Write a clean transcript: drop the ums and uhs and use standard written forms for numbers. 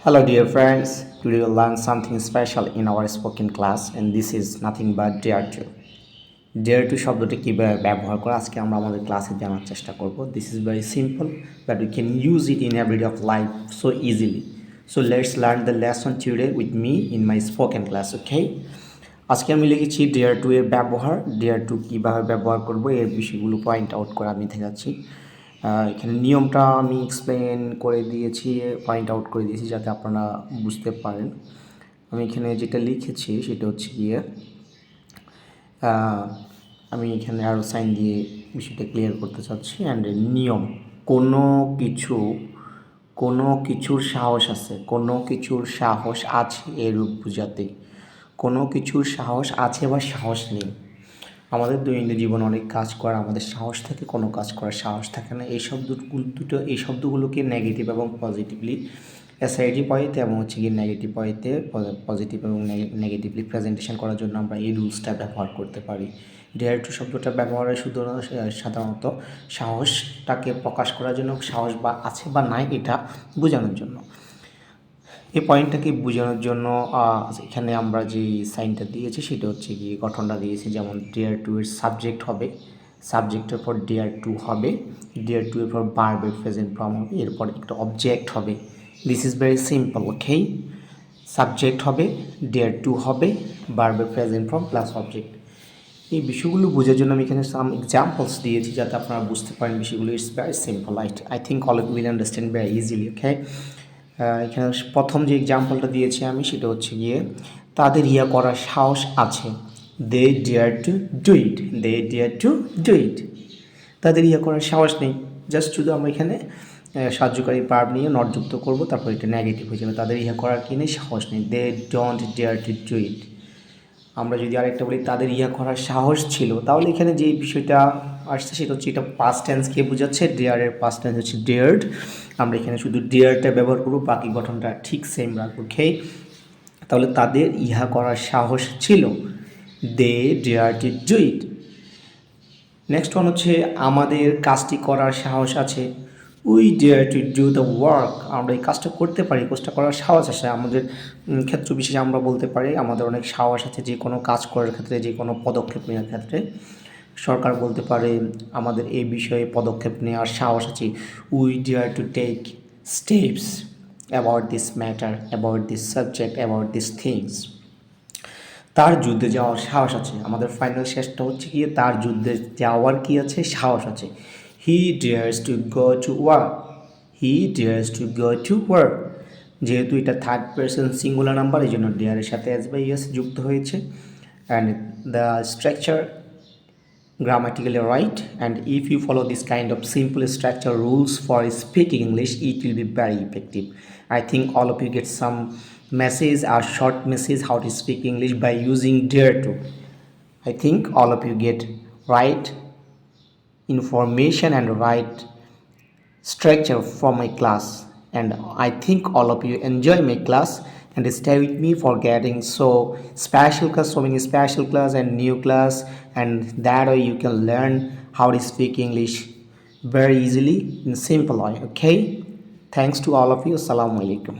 Hello, dear friends. Today we'll learn something special in our spoken class, and this is nothing but dare to. Dare to শব্দটি কীভাবে ব্যবহার করে আজকে আমরা আমাদের ক্লাসে জানার চেষ্টা করব. This is very simple, but we can use it in everyday of life so easily. So let's learn the lesson today with me in my spoken class, okay? আজকে আমি লিখেছি ডেয়ার টু এর ব্যবহার, ডেয়ার টু কীভাবে ব্যবহার করব এর বিষয়গুলো পয়েন্ট আউট করে আমি দেখাচ্ছি। এখানে নিয়মটা আমি এক্সপ্লেন করে দিয়েছি, পয়েন্ট আউট করে দিয়েছি যাতে আপনারা বুঝতে পারেন। আমি এখানে যেটা লিখেছি সেটা হচ্ছে গিয়ে আমি এখানে আরও সাইন দিয়ে বিষয়টা ক্লিয়ার করতে চাচ্ছি। অ্যান্ড নিয়ম, কোনো কিছুর সাহস আছে, কোনো কিছুর সাহস আছে এরূপ বুঝাতে, কোনো কিছুর সাহস আছে বা সাহস নেই। আমাদের দৈনন্দিন জীবনে অনেক কাজ করা আমাদের সাহস থাকে, কোনো কাজ করার সাহস থাকে না। এই শব্দগুলোকে নেগেটিভ এবং পজিটিভলি অ্যাসাইটিভ ওয়েতে এবং হচ্ছে গিয়ে নেগেটিভ ওয়েতে পজিটিভ এবং নেগেটিভলি প্রেজেন্টেশন করার জন্য আমরা এই রুলসটা ব্যবহার করতে পারি। ডেয়ার টু শব্দটা ব্যবহারের শুধু সাধারণত সাহসটাকে প্রকাশ করার জন্য, সাহস বা আছে বা নাই এটা বোঝানোর জন্য। এই পয়েন্টটাকে বোঝানোর জন্য এখানে আমরা যে সাইনটা দিয়েছি সেটা হচ্ছে গিয়ে গঠনটা দিয়েছি, যেমন ডেয়ার টু এর সাবজেক্ট হবে, সাবজেক্টের পর ডেয়ার টু হবে, ডেয়ার টু এর পর ভার্বের প্রেজেন্ট ফর্ম হবে, এরপর একটা অবজেক্ট হবে। This is very simple, okay? Subject হবে, ডেয়ার টু হবে, ভার্বের প্রেজেন্ট ফর্ম প্লাস অবজেক্ট। এই বিষয়গুলো বোঝার জন্য আমি এখানে সাম এক্সাম্পলস দিয়েছি যাতে আপনারা বুঝতে পারেন বিষয়গুলো। It's very simple, I think all will understand very easily, okay? এখানে প্রথম যে এক্সাম্পলটা দিয়েছি আমি সেটা হচ্ছে গিয়ে তাদের করার সাহস আছে, they dare to do it, they dare to do it. তাদের করার সাহস নেই, জাস্ট শুধু আমরা এখানে সাহায্যকারী ভার্ব নিয়ে নট যুক্ত করবো, তারপর এটা নেগেটিভ হয়ে যাবে। তাদের করার কি নেই, সাহস নেই, they don't dare to do it. আমরা যদি আরেকটা বলি তাদের করার সাহস ছিল, তাহলে এখানে যে বিষয়টা আসছে সেটা হচ্ছে এটা পাস্ট টেন্সকে বোঝাচ্ছে, ডেয়ারের পাস্ট টেন্স হচ্ছে ডেয়ার্ড। আমরা এখানে শুধু ডেয়ারটা ব্যবহার করবো, বাকি গঠনটা ঠিক সেম রাখবো, ওকে? তাহলে তাদের করার সাহস ছিল, they dare to do it. Next one হচ্ছে আমাদের কাজটি করার সাহস আছে, we dare to do the work. আমরা এই কাজটা করতে পারি, কাজটা করার সাহস আছে আমাদের। ক্ষেত্র বিশেষে আমরা বলতে পারি আমাদের অনেক সাহস আছে যে কোনো কাজ করার ক্ষেত্রে, যে কোনো পদক্ষেপ নেওয়ার ক্ষেত্রে। সরকার বলতে পারে আমাদের এই বিষয়ে পদক্ষেপ নেওয়ার সাহস আছে, we dare to take steps about this matter, about this subject, about this things. তার যুদ্ধে যাওয়ার সাহস আছে। আমাদের ফাইনাল শেষটা হচ্ছে গিয়ে তার যুদ্ধে যাওয়ার কি আছে, সাহস আছে। He dares to go to work, he dares to go to work. যেহেতু এটা থার্ড পারসন সিঙ্গুলার নাম্বার, এই জন্য ডেয়ারের সাথে এস বাই এস যুক্ত হয়েছে। And the structure grammatically right, and if you follow this kind of simple structure rules for speaking English, it will be very effective. I think all of you get some message or short message how to speak English by using dare to. I think all of you get right information and right structure for my class, and I think all of you enjoy my class and stay with me for getting so many special class and new class, and that way you can learn how to speak English very easily in simple way, okay? Thanks to all of you. Assalamu alaikum.